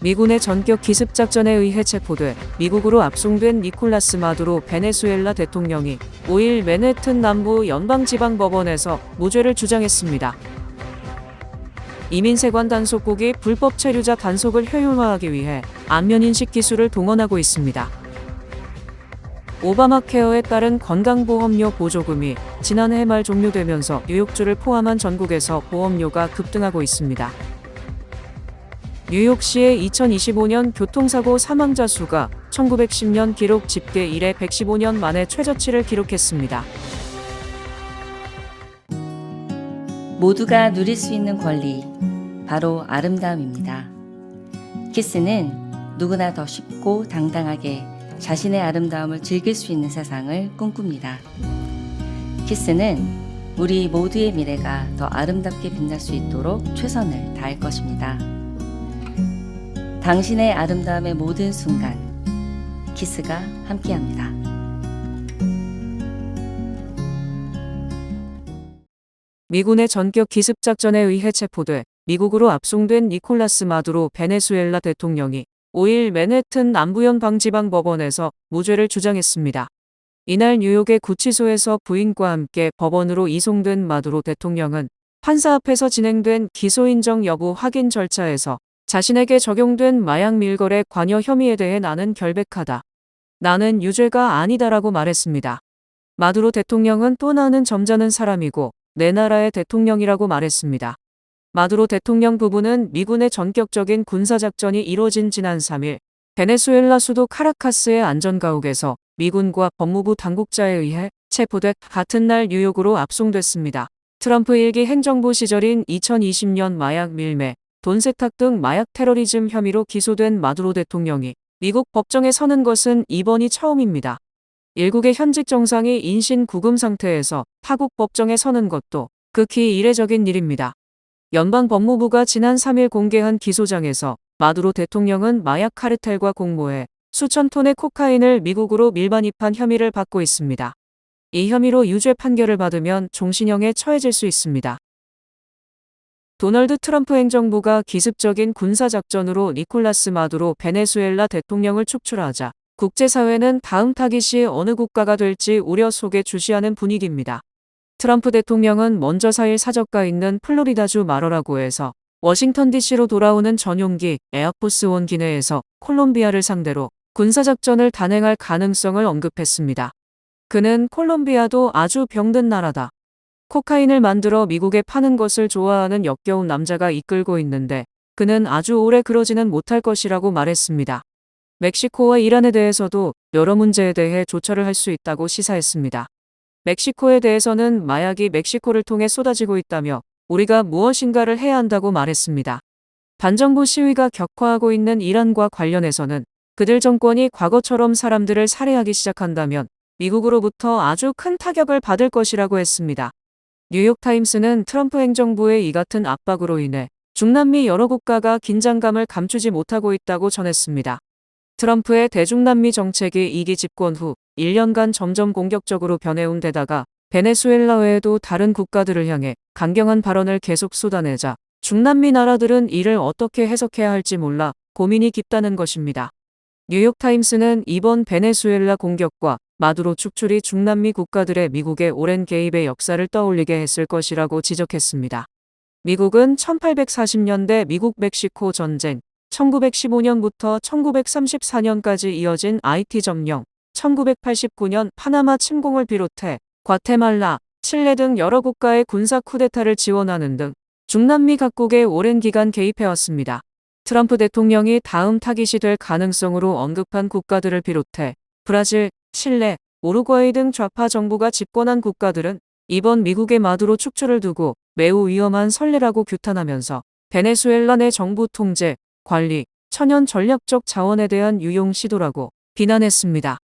미군의 전격 기습작전에 의해 체포돼 미국으로 압송된 니콜라스 마두로 베네수엘라 대통령이 5일 맨해튼 남부 연방지방법원에서 무죄를 주장했습니다. 이민세관 단속국이 불법 체류자 단속을 효율화하기 위해 안면인식 기술을 동원하고 있습니다. 오바마 케어에 따른 건강보험료 보조금이 지난해 말 종료되면서 뉴욕주를 포함한 전국에서 보험료가 급등하고 있습니다. 뉴욕시의 2025년 교통사고 사망자 수가 1910년 기록 집계 이래 115년 만에 최저치를 기록했습니다. 모두가 누릴 수 있는 권리, 바로 아름다움입니다. 키스는 누구나 더 쉽고 당당하게 자신의 아름다움을 즐길 수 있는 세상을 꿈꿉니다. 키스는 우리 모두의 미래가 더 아름답게 빛날 수 있도록 최선을 다할 것입니다. 당신의 아름다움의 모든 순간, 키스가 함께합니다. 미군의 전격 기습작전에 의해 체포돼 미국으로 압송된 니콜라스 마두로 베네수엘라 대통령이 5일 맨해튼 남부연방지방법원에서 무죄를 주장했습니다. 이날 뉴욕의 구치소에서 부인과 함께 법원으로 이송된 마두로 대통령은 판사 앞에서 진행된 기소인정 여부 확인 절차에서 자신에게 적용된 마약 밀거래 관여 혐의에 대해 나는 결백하다. 나는 유죄가 아니다라고 말했습니다. 마두로 대통령은 또 나는 점잖은 사람이고 내 나라의 대통령이라고 말했습니다. 마두로 대통령 부부는 미군의 전격적인 군사작전이 이뤄진 지난 3일 베네수엘라 수도 카라카스의 안전가옥에서 미군과 법무부 당국자에 의해 체포돼 같은 날 뉴욕으로 압송됐습니다. 트럼프 1기 행정부 시절인 2020년 마약 밀매, 돈 세탁 등 마약 테러리즘 혐의로 기소된 마두로 대통령이 미국 법정에 서는 것은 이번이 처음입니다. 일국의 현직 정상이 인신 구금 상태에서 타국 법정에 서는 것도 극히 이례적인 일입니다. 연방 법무부가 지난 3일 공개한 기소장에서 마두로 대통령은 마약 카르텔과 공모해 수천 톤의 코카인을 미국으로 밀반입한 혐의를 받고 있습니다. 이 혐의로 유죄 판결을 받으면 종신형에 처해질 수 있습니다. 도널드 트럼프 행정부가 기습적인 군사작전으로 니콜라스 마두로 베네수엘라 대통령을 축출하자 국제사회는 다음 타깃이 어느 국가가 될지 우려 속에 주시하는 분위기입니다. 트럼프 대통령은 먼저 4일 사저가 있는 플로리다주 마러라고에서 워싱턴 DC로 돌아오는 전용기 에어포스 원 기내에서 콜롬비아를 상대로 군사작전을 단행할 가능성을 언급했습니다. 그는 콜롬비아도 아주 병든 나라다. 코카인을 만들어 미국에 파는 것을 좋아하는 역겨운 남자가 이끌고 있는데 그는 아주 오래 그러지는 못할 것이라고 말했습니다. 멕시코와 이란에 대해서도 여러 문제에 대해 조처를 할 수 있다고 시사했습니다. 멕시코에 대해서는 마약이 멕시코를 통해 쏟아지고 있다며 우리가 무엇인가를 해야 한다고 말했습니다. 반정부 시위가 격화하고 있는 이란과 관련해서는 그들 정권이 과거처럼 사람들을 살해하기 시작한다면 미국으로부터 아주 큰 타격을 받을 것이라고 했습니다. 뉴욕타임스는 트럼프 행정부의 이 같은 압박으로 인해 중남미 여러 국가가 긴장감을 감추지 못하고 있다고 전했습니다. 트럼프의 대중남미 정책이 2기 집권 후 1년간 점점 공격적으로 변해온 데다가 베네수엘라 외에도 다른 국가들을 향해 강경한 발언을 계속 쏟아내자 중남미 나라들은 이를 어떻게 해석해야 할지 몰라 고민이 깊다는 것입니다. 뉴욕타임스는 이번 베네수엘라 공격과 마두로 축출이 중남미 국가들의 미국의 오랜 개입의 역사를 떠올리게 했을 것이라고 지적했습니다. 미국은 1840년대 미국-멕시코 전쟁, 1915년부터 1934년까지 이어진 IT 점령, 1989년 파나마 침공을 비롯해 과테말라, 칠레 등 여러 국가의 군사 쿠데타를 지원하는 등 중남미 각국에 오랜 기간 개입해왔습니다. 트럼프 대통령이 다음 타깃이 될 가능성으로 언급한 국가들을 비롯해 브라질, 칠레, 우루과이 등 좌파 정부가 집권한 국가들은 이번 미국의 마두로 축출을 두고 매우 위험한 선례라고 규탄하면서 베네수엘라 내 정부 통제, 관리, 천연 전략적 자원에 대한 유용 시도라고 비난했습니다.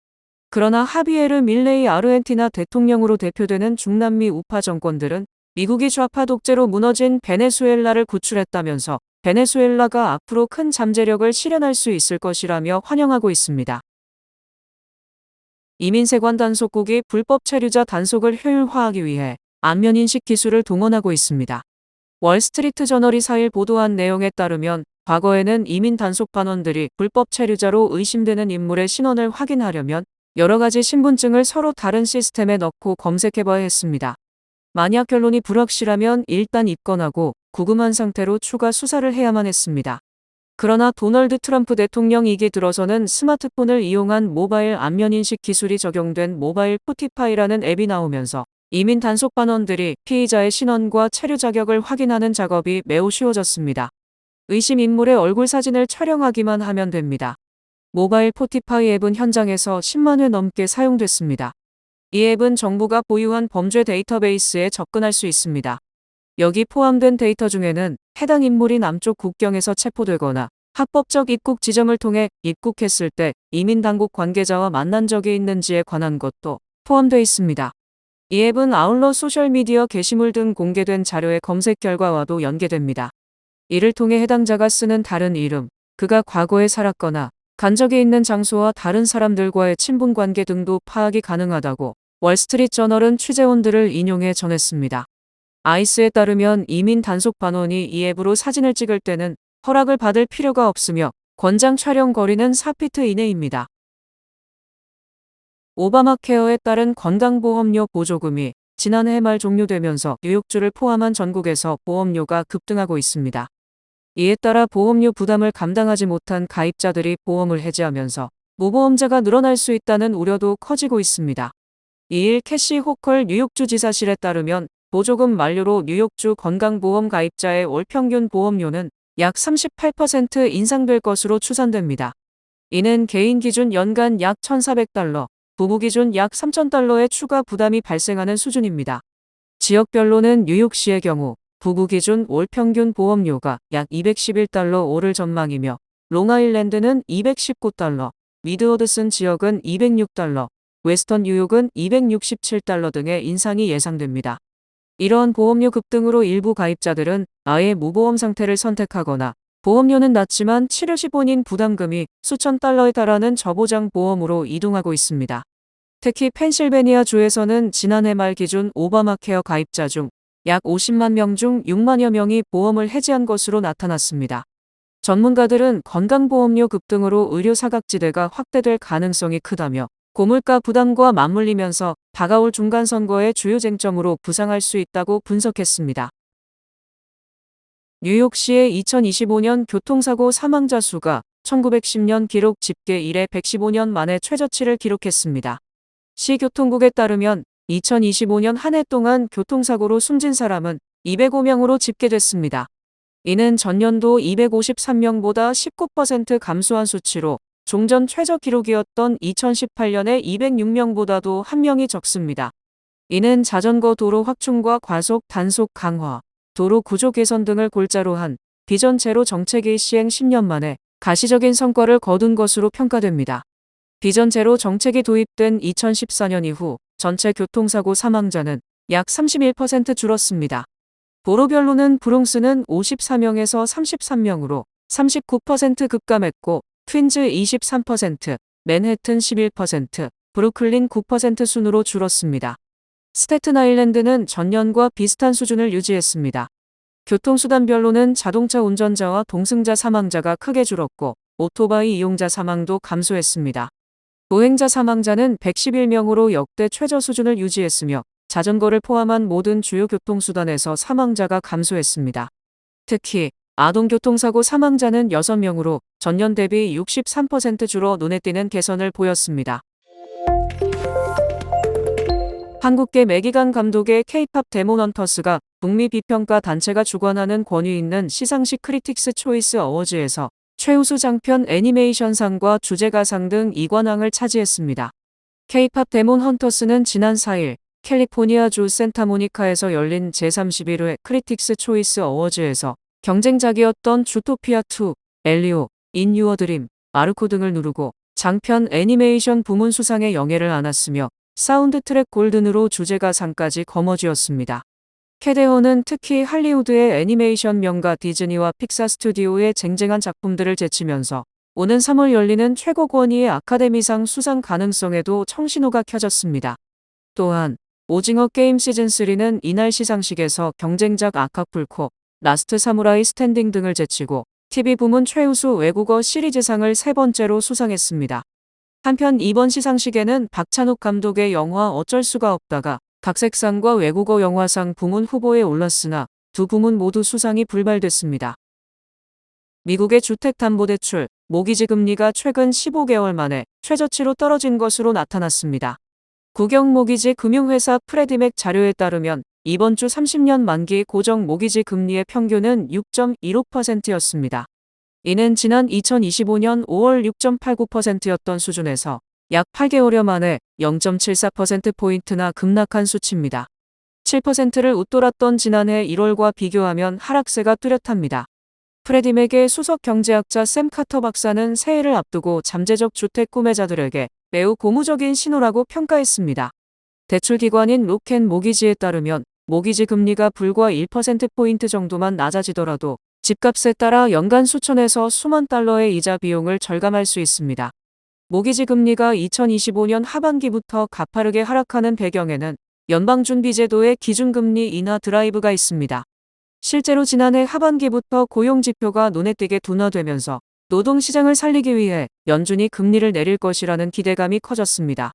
그러나 하비에르 밀레이 아르헨티나 대통령으로 대표되는 중남미 우파 정권들은 미국이 좌파 독재로 무너진 베네수엘라를 구출했다면서 베네수엘라가 앞으로 큰 잠재력을 실현할 수 있을 것이라며 환영하고 있습니다. 이민세관 단속국이 불법 체류자 단속을 효율화하기 위해 안면인식 기술을 동원하고 있습니다. 월스트리트 저널이 4일 보도한 내용에 따르면 과거에는 이민 단속 반원들이 불법 체류자로 의심되는 인물의 신원을 확인하려면 여러 가지 신분증을 서로 다른 시스템에 넣고 검색해봐야 했습니다. 만약 결론이 불확실하면 일단 입건하고 구금한 상태로 추가 수사를 해야만 했습니다. 그러나 도널드 트럼프 대통령 이기 들어서는 스마트폰을 이용한 모바일 안면인식 기술이 적용된 모바일 포티파이라는 앱이 나오면서 이민 단속 반원들이 피의자의 신원과 체류 자격을 확인하는 작업이 매우 쉬워졌습니다. 의심 인물의 얼굴 사진을 촬영하기만 하면 됩니다. 모바일 포티파이 앱은 현장에서 10만 회 넘게 사용됐습니다. 이 앱은 정부가 보유한 범죄 데이터베이스에 접근할 수 있습니다. 여기 포함된 데이터 중에는 해당 인물이 남쪽 국경에서 체포되거나 합법적 입국 지점을 통해 입국했을 때 이민 당국 관계자와 만난 적이 있는지에 관한 것도 포함되어 있습니다. 이 앱은 아울러 소셜미디어 게시물 등 공개된 자료의 검색 결과와도 연계됩니다. 이를 통해 해당자가 쓰는 다른 이름, 그가 과거에 살았거나 간 적이 있는 장소와 다른 사람들과의 친분 관계 등도 파악이 가능하다고 월스트리트저널은 취재원들을 인용해 전했습니다. 아이스에 따르면 이민 단속 반원이 이 앱으로 사진을 찍을 때는 허락을 받을 필요가 없으며 권장 촬영 거리는 4피트 이내입니다. 오바마 케어에 따른 건강보험료 보조금이 지난해 말 종료되면서 뉴욕주를 포함한 전국에서 보험료가 급등하고 있습니다. 이에 따라 보험료 부담을 감당하지 못한 가입자들이 보험을 해지하면서 무보험자가 늘어날 수 있다는 우려도 커지고 있습니다. 이일 캐시 호컬 뉴욕주 지사실에 따르면 보조금 만료로 뉴욕주 건강보험 가입자의 월 평균 보험료는 약 38% 인상될 것으로 추산됩니다. 이는 개인 기준 연간 약 $1,400, 부부 기준 약 $3,000의 추가 부담이 발생하는 수준입니다. 지역별로는 뉴욕시의 경우 부부 기준 월 평균 보험료가 약 $211 오를 전망이며 롱아일랜드는 $219, 미드워드슨 지역은 $206, 웨스턴 뉴욕은 $267 등의 인상이 예상됩니다. 이러한 보험료 급등으로 일부 가입자들은 아예 무보험 상태를 선택하거나 보험료는 낮지만 치료 시 본인 부담금이 수천 달러에 달하는 저보장 보험으로 이동하고 있습니다. 특히 펜실베니아 주에서는 지난해 말 기준 오바마 케어 가입자 중 약 50만 명 중 6만여 명이 보험을 해지한 것으로 나타났습니다. 전문가들은 건강보험료 급등으로 의료 사각지대가 확대될 가능성이 크다며 고물가 부담과 맞물리면서 다가올 중간선거의 주요 쟁점으로 부상할 수 있다고 분석했습니다. 뉴욕시의 2025년 교통사고 사망자 수가 1910년 기록 집계 이래 115년 만에 최저치를 기록했습니다. 시교통국에 따르면 2025년 한 해 동안 교통사고로 숨진 사람은 205명으로 집계됐습니다. 이는 전년도 253명보다 19% 감소한 수치로 종전 최저 기록이었던 2018년의 206명보다도 1명이 적습니다. 이는 자전거 도로 확충과 과속 단속 강화, 도로 구조 개선 등을 골자로 한 비전 제로 정책의 시행 10년 만에 가시적인 성과를 거둔 것으로 평가됩니다. 비전 제로 정책이 도입된 2014년 이후 전체 교통사고 사망자는 약 31% 줄었습니다. 도로별로는 브롱스는 54명에서 33명으로 39% 급감했고 퀸즈 23%, 맨해튼 11%, 브루클린 9% 순으로 줄었습니다. 스태튼 아일랜드는 전년과 비슷한 수준을 유지했습니다. 교통수단별로는 자동차 운전자와 동승자 사망자가 크게 줄었고 오토바이 이용자 사망도 감소했습니다. 보행자 사망자는 111명으로 역대 최저 수준을 유지했으며 자전거를 포함한 모든 주요 교통수단에서 사망자가 감소했습니다. 특히 아동교통사고 사망자는 6명으로 전년 대비 63% 줄어 눈에 띄는 개선을 보였습니다. 한국계 매기강 감독의 K-팝 데몬 헌터스가 북미 비평가 단체가 주관하는 권위 있는 시상식 크리틱스 초이스 어워즈에서 최우수 장편 애니메이션상과 주제가상 등 2관왕을 차지했습니다. K-팝 데몬 헌터스는 지난 4일 캘리포니아주 샌타모니카에서 열린 제31회 크리틱스 초이스 어워즈에서 경쟁작이었던 주토피아2, 엘리오, 인 유어 드림, 마르코 등을 누르고 장편 애니메이션 부문 수상의 영예를 안았으며 사운드 트랙 골든으로 주제가상까지 거머쥐었습니다. 캐데어는 특히 할리우드의 애니메이션 명가 디즈니와 픽사 스튜디오의 쟁쟁한 작품들을 제치면서 오는 3월 열리는 최고 권위의 아카데미상 수상 가능성에도 청신호가 켜졌습니다. 또한 오징어 게임 시즌3는 이날 시상식에서 경쟁작 아카풀코, 라스트 사무라이 스탠딩 등을 제치고 TV 부문 최우수 외국어 시리즈상을 3번째로 수상했습니다. 한편 이번 시상식에는 박찬욱 감독의 영화 어쩔 수가 없다가 각색상과 외국어 영화상 부문 후보에 올랐으나 두 부문 모두 수상이 불발됐습니다. 미국의 주택담보대출, 모기지 금리가 최근 15개월 만에 최저치로 떨어진 것으로 나타났습니다. 국영 모기지 금융회사 프레디맥 자료에 따르면 이번 주 30년 만기 고정 모기지 금리의 평균은 6.16%였습니다. 이는 지난 2025년 5월 6.89%였던 수준에서 약 8개월여 만에 0.74%포인트나 급락한 수치입니다. 7%를 웃돌았던 지난해 1월과 비교하면 하락세가 뚜렷합니다. 프레디맥의 수석 경제학자 샘 카터 박사는 새해를 앞두고 잠재적 주택 구매자들에게 매우 고무적인 신호라고 평가했습니다. 대출기관인 록앤 모기지에 따르면 모기지 금리가 불과 1%포인트 정도만 낮아지더라도 집값에 따라 연간 수천에서 수만 달러의 이자 비용을 절감할 수 있습니다. 모기지 금리가 2025년 하반기부터 가파르게 하락하는 배경에는 연방준비제도의 기준금리 인하 드라이브가 있습니다. 실제로 지난해 하반기부터 고용지표가 눈에 띄게 둔화되면서 노동시장을 살리기 위해 연준이 금리를 내릴 것이라는 기대감이 커졌습니다.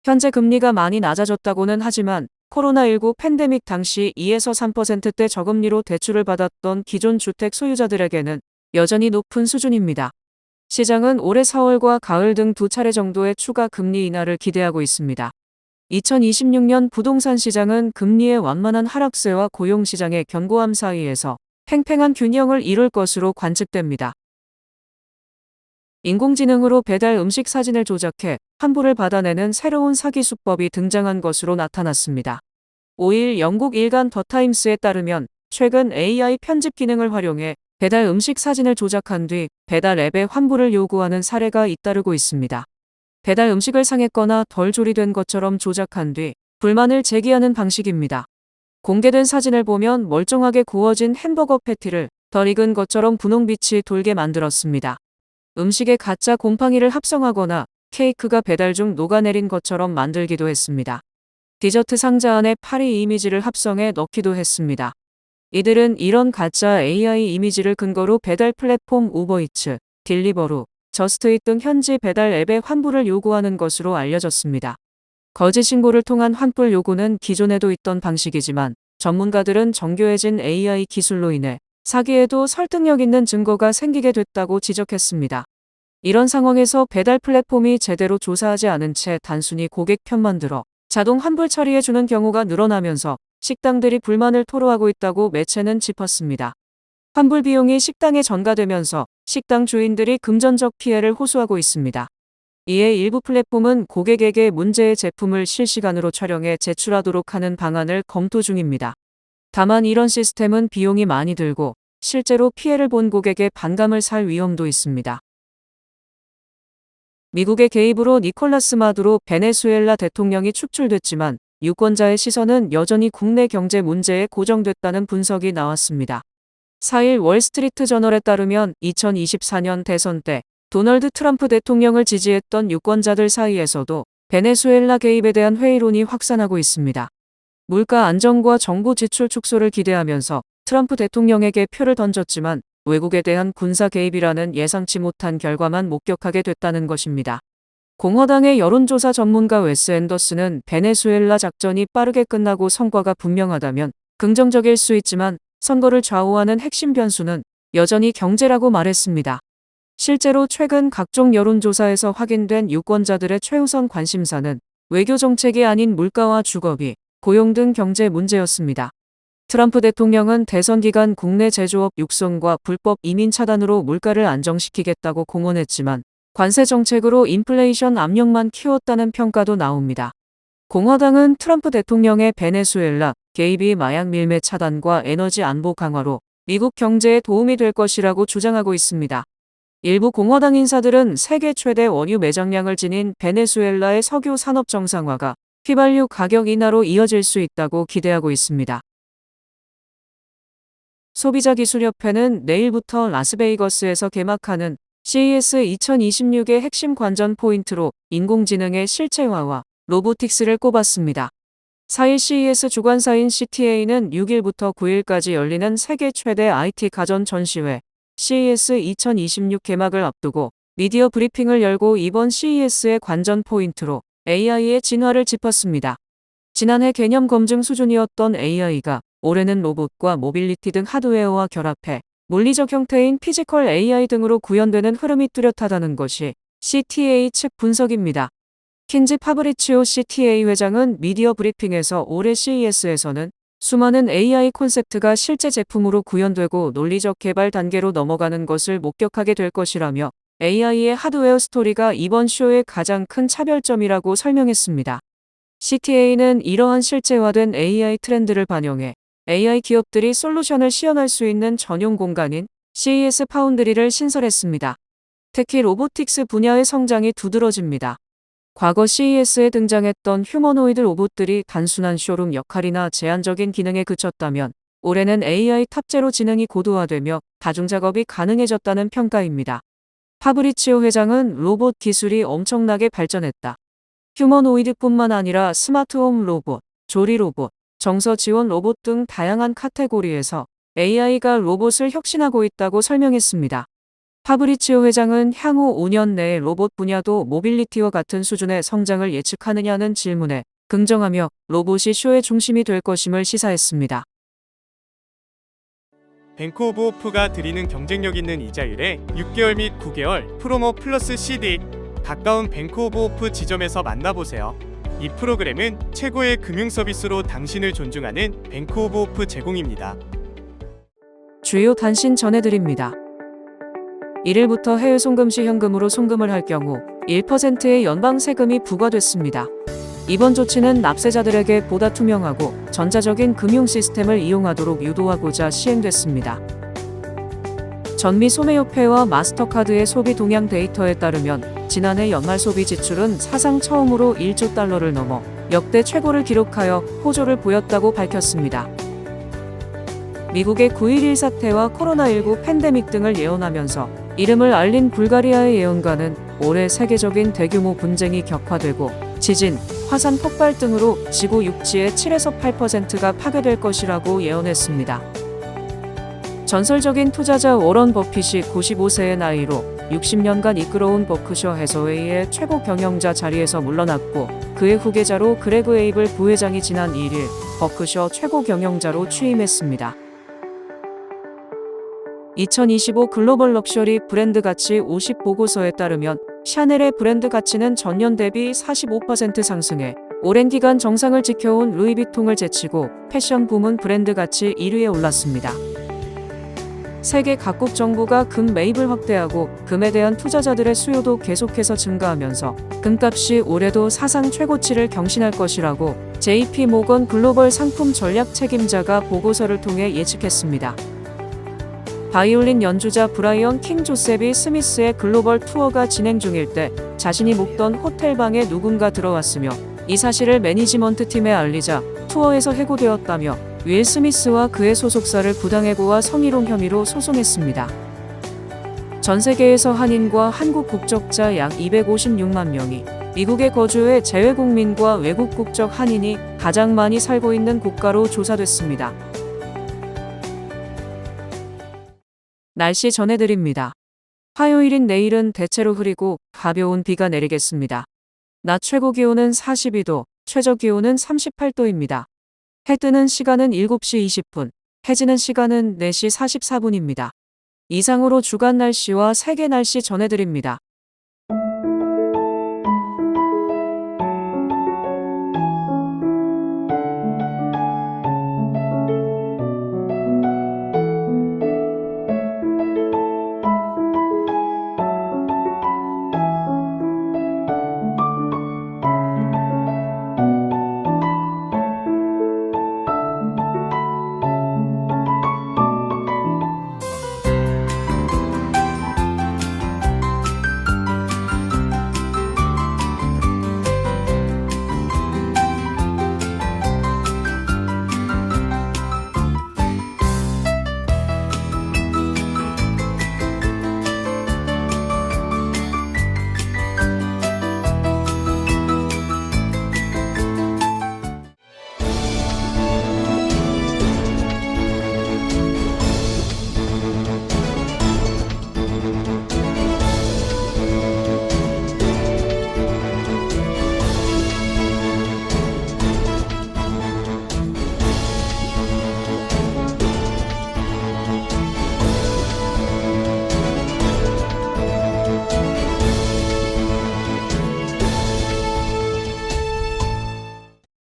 현재 금리가 많이 낮아졌다고는 하지만 코로나19 팬데믹 당시 2에서 3%대 저금리로 대출을 받았던 기존 주택 소유자들에게는 여전히 높은 수준입니다. 시장은 올해 4월과 가을 등 두 차례 정도의 추가 금리 인하를 기대하고 있습니다. 2026년 부동산 시장은 금리의 완만한 하락세와 고용시장의 견고함 사이에서 팽팽한 균형을 이룰 것으로 관측됩니다. 인공지능으로 배달 음식 사진을 조작해 환불을 받아내는 새로운 사기 수법이 등장한 것으로 나타났습니다. 5일 영국 일간 더타임스에 따르면 최근 AI 편집 기능을 활용해 배달 음식 사진을 조작한 뒤 배달 앱에 환불을 요구하는 사례가 잇따르고 있습니다. 배달 음식을 상했거나 덜 조리된 것처럼 조작한 뒤 불만을 제기하는 방식입니다. 공개된 사진을 보면 멀쩡하게 구워진 햄버거 패티를 덜 익은 것처럼 분홍빛이 돌게 만들었습니다. 음식에 가짜 곰팡이를 합성하거나 케이크가 배달 중 녹아내린 것처럼 만들기도 했습니다. 디저트 상자 안에 파리 이미지를 합성해 넣기도 했습니다. 이들은 이런 가짜 AI 이미지를 근거로 배달 플랫폼 우버이츠, 딜리버루, 저스트잇 등 현지 배달 앱에 환불을 요구하는 것으로 알려졌습니다. 거짓 신고를 통한 환불 요구는 기존에도 있던 방식이지만 전문가들은 정교해진 AI 기술로 인해 사기에도 설득력 있는 증거가 생기게 됐다고 지적했습니다. 이런 상황에서 배달 플랫폼이 제대로 조사하지 않은 채 단순히 고객 편만 들어 자동 환불 처리해주는 경우가 늘어나면서 식당들이 불만을 토로하고 있다고 매체는 짚었습니다. 환불 비용이 식당에 전가되면서 식당 주인들이 금전적 피해를 호소하고 있습니다. 이에 일부 플랫폼은 고객에게 문제의 제품을 실시간으로 촬영해 제출하도록 하는 방안을 검토 중입니다. 다만 이런 시스템은 비용이 많이 들고 실제로 피해를 본 고객의 반감을 살 위험도 있습니다. 미국의 개입으로 니콜라스 마두로 베네수엘라 대통령이 축출됐지만 유권자의 시선은 여전히 국내 경제 문제에 고정됐다는 분석이 나왔습니다. 4일 월스트리트 저널에 따르면 2024년 대선 때 도널드 트럼프 대통령을 지지했던 유권자들 사이에서도 베네수엘라 개입에 대한 회의론이 확산하고 있습니다. 물가 안정과 정부 지출 축소를 기대하면서 트럼프 대통령에게 표를 던졌지만 외국에 대한 군사 개입이라는 예상치 못한 결과만 목격하게 됐다는 것입니다. 공화당의 여론조사 전문가 웨스 앤더슨은 베네수엘라 작전이 빠르게 끝나고 성과가 분명하다면 긍정적일 수 있지만 선거를 좌우하는 핵심 변수는 여전히 경제라고 말했습니다. 실제로 최근 각종 여론조사에서 확인된 유권자들의 최우선 관심사는 외교 정책이 아닌 물가와 주거비, 고용 등 경제 문제였습니다. 트럼프 대통령은 대선 기간 국내 제조업 육성과 불법 이민 차단으로 물가를 안정시키겠다고 공언했지만 관세 정책으로 인플레이션 압력만 키웠다는 평가도 나옵니다. 공화당은 트럼프 대통령의 베네수엘라 개입이 마약 밀매 차단과 에너지 안보 강화로 미국 경제에 도움이 될 것이라고 주장하고 있습니다. 일부 공화당 인사들은 세계 최대 원유 매장량을 지닌 베네수엘라의 석유 산업 정상화가 휘발유 가격 인하로 이어질 수 있다고 기대하고 있습니다. 소비자기술협회는 내일부터 라스베이거스에서 개막하는 CES 2026의 핵심 관전 포인트로 인공지능의 실체화와 로보틱스를 꼽았습니다. 4일 CES 주관사인 CTA는 6일부터 9일까지 열리는 세계 최대 IT 가전 전시회 CES 2026 개막을 앞두고 미디어 브리핑을 열고 이번 CES의 관전 포인트로 AI의 진화를 짚었습니다. 지난해 개념 검증 수준이었던 AI가 올해는 로봇과 모빌리티 등 하드웨어와 결합해 물리적 형태인 피지컬 AI 등으로 구현되는 흐름이 뚜렷하다는 것이 CTA 측 분석입니다. 킨지 파브리치오 CTA 회장은 미디어 브리핑에서 올해 CES에서는 수많은 AI 콘셉트가 실제 제품으로 구현되고 논리적 개발 단계로 넘어가는 것을 목격하게 될 것이라며 AI의 하드웨어 스토리가 이번 쇼의 가장 큰 차별점이라고 설명했습니다. CTA는 이러한 실제화된 AI 트렌드를 반영해 AI 기업들이 솔루션을 시연할 수 있는 전용 공간인 CES 파운드리를 신설했습니다. 특히 로보틱스 분야의 성장이 두드러집니다. 과거 CES에 등장했던 휴머노이드 로봇들이 단순한 쇼룸 역할이나 제한적인 기능에 그쳤다면 올해는 AI 탑재로 지능이 고도화되며 다중작업이 가능해졌다는 평가입니다. 파브리치오 회장은 로봇 기술이 엄청나게 발전했다. 휴머노이드뿐만 아니라 스마트홈 로봇, 조리 로봇, 정서 지원 로봇 등 다양한 카테고리에서 AI가 로봇을 혁신하고 있다고 설명했습니다. 파브리치오 회장은 향후 5년 내에 로봇 분야도 모빌리티와 같은 수준의 성장을 예측하느냐는 질문에 긍정하며 로봇이 쇼의 중심이 될 것임을 시사했습니다. 뱅크 오브 호프가 드리는 경쟁력 있는 이자율에 6개월 및 9개월 프로모 플러스 CD 가까운 뱅크 오브 호프 지점에서 만나보세요. 이 프로그램은 최고의 금융 서비스로 당신을 존중하는 뱅크 오브 호프 제공입니다. 주요 단신 전해드립니다. 1일부터 해외 송금 시 현금으로 송금을 할 경우 1%의 연방 세금이 부과됐습니다. 이번 조치는 납세자들에게 보다 투명하고 전자적인 금융 시스템을 이용하도록 유도하고자 시행됐습니다. 전미 소매협회와 마스터카드의 소비 동향 데이터에 따르면 지난해 연말 소비 지출은 사상 처음으로 1조 달러를 넘어 역대 최고를 기록하여 호조를 보였다고 밝혔습니다. 미국의 9.11 사태와 코로나19 팬데믹 등을 예언하면서 이름을 알린 불가리아의 예언가는 올해 세계적인 대규모 분쟁이 격화되고 지진, 화산 폭발 등으로 지구 육지의 7에서 8%가 파괴될 것이라고 예언했습니다. 전설적인 투자자 워런 버핏이 95세의 나이로 60년간 이끌어온 버크셔 해서웨이의 최고 경영자 자리에서 물러났고 그의 후계자로 그레그 에이블 부회장이 지난 1일 버크셔 최고 경영자로 취임했습니다. 2025 글로벌 럭셔리 브랜드 가치 50 보고서에 따르면 샤넬의 브랜드 가치는 전년 대비 45% 상승해 오랜 기간 정상을 지켜온 루이비통을 제치고 패션 부문 브랜드 가치 1위에 올랐습니다. 세계 각국 정부가 금 매입을 확대하고 금에 대한 투자자들의 수요도 계속해서 증가하면서 금값이 올해도 사상 최고치를 경신할 것이라고 JP 모건 글로벌 상품 전략 책임자가 보고서를 통해 예측했습니다. 바이올린 연주자 브라이언 킹 조셉이 스미스의 글로벌 투어가 진행 중일 때 자신이 묵던 호텔 방에 누군가 들어왔으며 이 사실을 매니지먼트 팀에 알리자 투어에서 해고되었다며 윌 스미스와 그의 소속사를 부당해고와 성희롱 혐의로 소송했습니다. 전 세계에서 한인과 한국 국적자 약 256만 명이 미국에 거주해 재외국민과 외국 국적 한인이 가장 많이 살고 있는 국가로 조사됐습니다. 날씨 전해드립니다. 화요일인 내일은 대체로 흐리고 가벼운 비가 내리겠습니다. 낮 최고 기온은 42도, 최저 기온은 38도입니다. 해 뜨는 시간은 7시 20분, 해 지는 시간은 4시 44분입니다. 이상으로 주간 날씨와 세계 날씨 전해드립니다.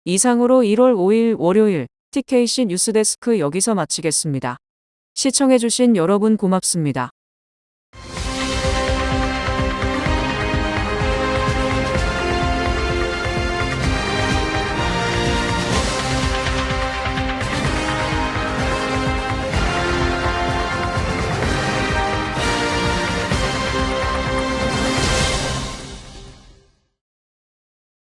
이상으로 1월 5일 월요일 TKC 뉴스데스크 여기서 마치겠습니다. 시청해주신 여러분 고맙습니다.